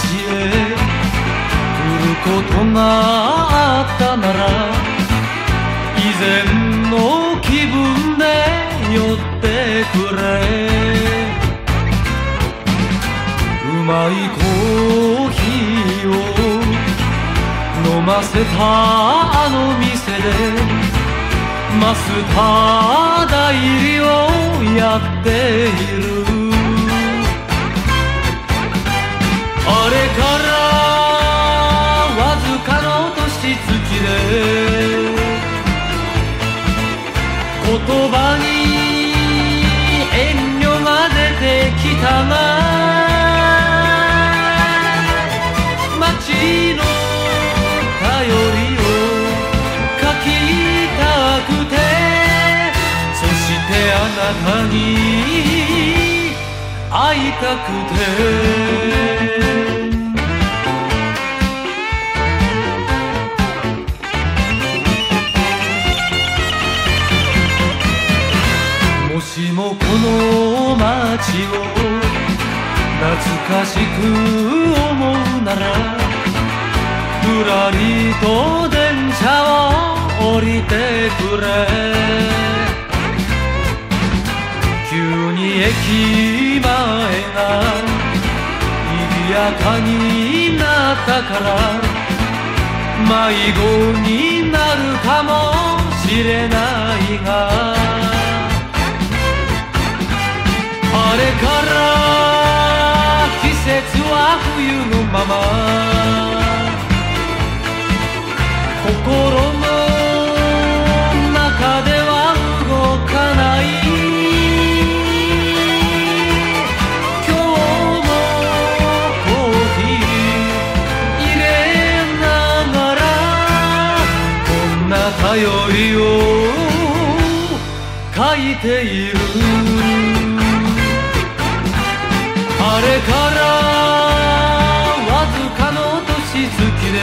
へ来ることがあったなら以前の気分で寄ってくれ。うまいコーヒーを飲ませたあの店でマスター代理をやっている。あれからわずかの年月で言葉に遠慮が出てきたが街の便りを書きたくて、そしてあなたに会いたくて。もしもこの街を懐かしく思うならぶらりと電車を降りてくれ。急に駅前が賑やかになったから迷子になるかもしれないが、あれから季節は冬のまま心の中では動かない。今日もコーヒー入れながらこんな便りを書いている。あれからわずかの年月で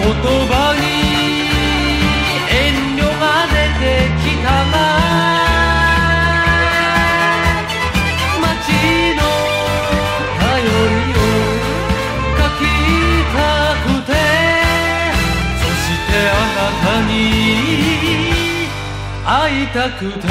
言葉に遠慮が出てきたが街の便りを書きたくて、そしてあなたに会いたくて。